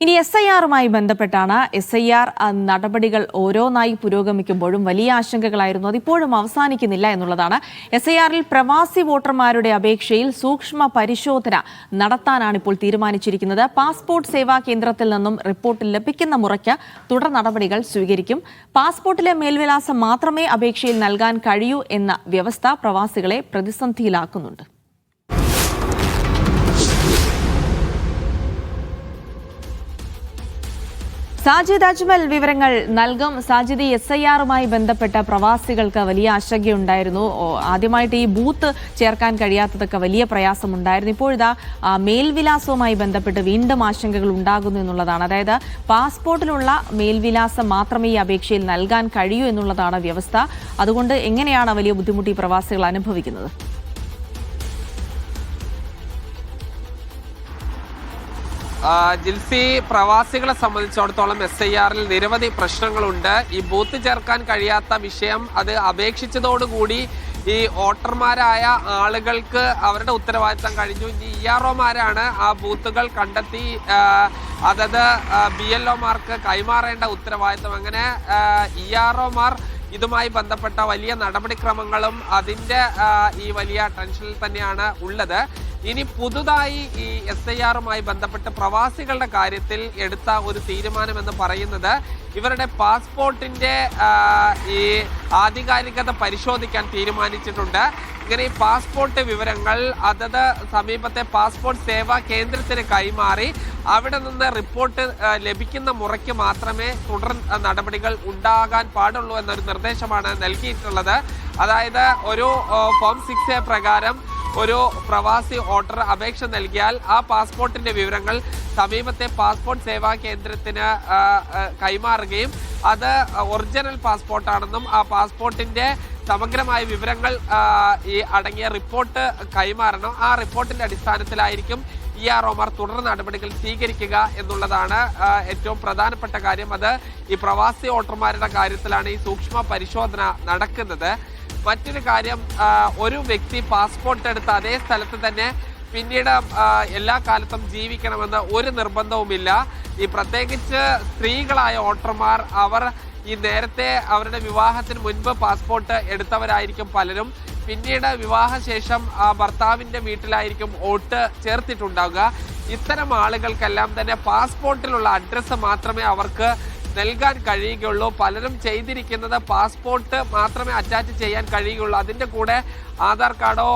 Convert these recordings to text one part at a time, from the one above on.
ഇനി SIR-മായി ബന്ധപ്പെട്ടാണ് SIR നടപടികൾ ഓരോന്നായി പുരോഗമിക്കുമ്പോഴും വലിയ ആശങ്കകളായിരുന്നു. അതിപ്പോഴും അവസാനിക്കുന്നില്ല എന്നുള്ളതാണ്. SIR-ൽ പ്രവാസി വോട്ടർമാരുടെ അപേക്ഷയിൽ സൂക്ഷ്മ പരിശോധന നടത്താനാണ് ഇപ്പോൾ തീരുമാനിച്ചിരിക്കുന്നത്. പാസ്പോർട്ട് സേവാ കേന്ദ്രത്തിൽ നിന്നും റിപ്പോർട്ട് ലഭിക്കുന്ന മുറയ്ക്ക് തുടർ നടപടികൾ സ്വീകരിക്കും. പാസ്പോർട്ടിലെ മേൽവിലാസം മാത്രമേ അപേക്ഷയിൽ നൽകാൻ കഴിയൂ എന്ന വ്യവസ്ഥ പ്രവാസികളെ പ്രതിസന്ധിയിലാക്കുന്നുണ്ട്. സാജിദ് അജ്മൽ വിവരങ്ങൾ നൽകും. സാജിദ്, SIR-മായി ബന്ധപ്പെട്ട പ്രവാസികൾക്ക് വലിയ ആശങ്കയുണ്ടായിരുന്നു. ആദ്യമായിട്ട് ഈ ബൂത്ത് ചേർക്കാൻ കഴിയാത്തതൊക്കെ വലിയ പ്രയാസമുണ്ടായിരുന്നു. ഇപ്പോഴിതാ മേൽവിലാസവുമായി ബന്ധപ്പെട്ട് വീണ്ടും ആശങ്കകൾ ഉണ്ടാകുന്നു എന്നുള്ളതാണ്. അതായത് പാസ്പോർട്ടിലുള്ള മേൽവിലാസം മാത്രമേ ഈ അപേക്ഷയിൽ നൽകാൻ കഴിയൂ എന്നുള്ളതാണ് വ്യവസ്ഥ. അതുകൊണ്ട് എങ്ങനെയാണ് വലിയ ബുദ്ധിമുട്ട് ഈ പ്രവാസികൾ അനുഭവിക്കുന്നത്? ജിൽസി, പ്രവാസികളെ സംബന്ധിച്ചിടത്തോളം SIR-ൽ നിരവധി പ്രശ്നങ്ങളുണ്ട്. ഈ ബൂത്ത് ചേർക്കാൻ കഴിയാത്ത വിഷയം അത് അപേക്ഷിച്ചതോടുകൂടി ഈ വോട്ടർമാരായ ആളുകൾക്ക് അവരുടെ ഉത്തരവാദിത്തം കഴിഞ്ഞു. ഇനി ERO-മാരാണ് ആ ബൂത്തുകൾ കണ്ടെത്തി അതത് BLO-മാർക്ക് കൈമാറേണ്ട ഉത്തരവാദിത്തം. അങ്ങനെ ERO-മാർ ഇതുമായി ബന്ധപ്പെട്ട വലിയ നടപടിക്രമങ്ങളും അതിൻ്റെ ഈ വലിയ ടെൻഷനിൽ തന്നെയാണ് ഉള്ളത്. ഇനി പുതുതായി ഈ SIR-മായി ബന്ധപ്പെട്ട് പ്രവാസികളുടെ കാര്യത്തിൽ എടുത്ത ഒരു തീരുമാനമെന്ന് പറയുന്നത് ഇവരുടെ പാസ്പോർട്ടിന്റെ ഈ ആധികാരികത പരിശോധിക്കാൻ തീരുമാനിച്ചിട്ടുണ്ട്. ഇങ്ങനെ ഈ പാസ്പോർട്ട് വിവരങ്ങൾ അതത് സമീപത്തെ പാസ്പോർട്ട് സേവാ കേന്ദ്രത്തിന് കൈമാറി അവിടെ നിന്ന് റിപ്പോർട്ട് ലഭിക്കുന്ന മുറയ്ക്ക് മാത്രമേ തുടർ നടപടികൾ ഉണ്ടാകാൻ പാടുള്ളൂ എന്നൊരു നിർദ്ദേശമാണ് നൽകിയിട്ടുള്ളത്. അതായത് ഒരു ഫോം 6A പ്രകാരം ഒരു പ്രവാസി വോട്ടർ അപേക്ഷ നൽകിയാൽ ആ പാസ്പോർട്ടിന്റെ വിവരങ്ങൾ സമീപത്തെ പാസ്പോർട്ട് സേവാ കേന്ദ്രത്തിന് കൈമാറുകയും അത് ഒറിജിനൽ പാസ്പോർട്ടാണെന്നും ആ പാസ്പോർട്ടിന്റെ സമഗ്രമായ വിവരങ്ങൾ ഈ അടങ്ങിയ റിപ്പോർട്ട് കൈമാറണം. ആ റിപ്പോർട്ടിന്റെ അടിസ്ഥാനത്തിലായിരിക്കും ERO-മാർ തുടർ നടപടികൾ സ്വീകരിക്കുക എന്നുള്ളതാണ് ഏറ്റവും പ്രധാനപ്പെട്ട കാര്യം. അത് ഈ പ്രവാസി വോട്ടർമാരുടെ കാര്യത്തിലാണ് ഈ സൂക്ഷ്മ പരിശോധന നടക്കുന്നത്. മറ്റൊരു കാര്യം, ഒരു വ്യക്തി പാസ്പോർട്ട് എടുത്ത അതേ സ്ഥലത്ത് തന്നെ പിന്നീട് എല്ലാ കാലത്തും ജീവിക്കണമെന്ന് ഒരു നിർബന്ധവുമില്ല. ഈ പ്രത്യേകിച്ച് സ്ത്രീകളായ വോട്ടർമാർ അവർ ഈ നേരത്തെ അവരുടെ വിവാഹത്തിന് മുൻപ് പാസ്പോർട്ട് എടുത്തവരായിരിക്കും പലരും. പിന്നീട് വിവാഹശേഷം ഭർത്താവിൻ്റെ വീട്ടിലായിരിക്കും വോട്ട് ചേർത്തിട്ടുണ്ടാവുക. ഇത്തരം ആളുകൾക്കെല്ലാം തന്നെ പാസ്പോർട്ടിലുള്ള അഡ്രസ്സ് മാത്രമേ അവർക്ക് നൽകാൻ കഴിയുകയുള്ളൂ. പലരും ചെയ്തിരിക്കുന്നത് പാസ്പോർട്ട് മാത്രമേ അറ്റാച്ച് ചെയ്യാൻ കഴിയുകയുള്ളൂ. അതിൻ്റെ കൂടെ ആധാർ കാർഡോ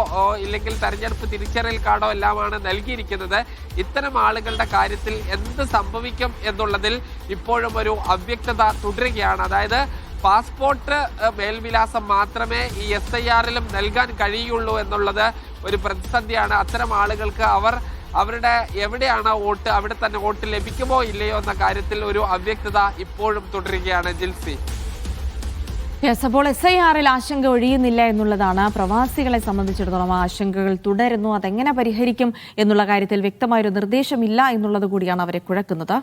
ഇല്ലെങ്കിൽ തെരഞ്ഞെടുപ്പ് തിരിച്ചറിയൽ കാർഡോ എല്ലാമാണ് നൽകിയിരിക്കുന്നത്. ഇത്തരം ആളുകളുടെ കാര്യത്തിൽ എന്ത് സംഭവിക്കും എന്നുള്ളതിൽ ഇപ്പോഴും ഒരു അവ്യക്തത തുടരുകയാണ്. അതായത് പാസ്പോർട്ട് മേൽവിലാസം മാത്രമേ ഈ SIR-ലും നൽകാൻ കഴിയുള്ളൂ എന്നുള്ളത് ഒരു പ്രതിസന്ധിയാണ്. അത്തരം ആളുകൾക്ക് അവരുടെ എവിടെയാണ് വോട്ട് അവിടെ തന്നെ വോട്ട് ലഭിക്കുമോ ഇല്ലയോ എന്ന കാര്യത്തിൽ ഒരു അവ്യക്തത ഇപ്പോഴും തുടരുകയാണ്. ജിൽസി, അപ്പോൾ SIR-ൽ ആശങ്ക ഒഴിയുന്നില്ല എന്നുള്ളതാണ്. പ്രവാസികളെ സംബന്ധിച്ചിടത്തോളം ആശങ്കകൾ തുടരുന്നു. അതെങ്ങനെ പരിഹരിക്കും എന്നുള്ള കാര്യത്തിൽ വ്യക്തമായൊരു നിർദ്ദേശമില്ല എന്നുള്ളത് കൂടിയാണ് അവരെ കുഴക്കുന്നത്.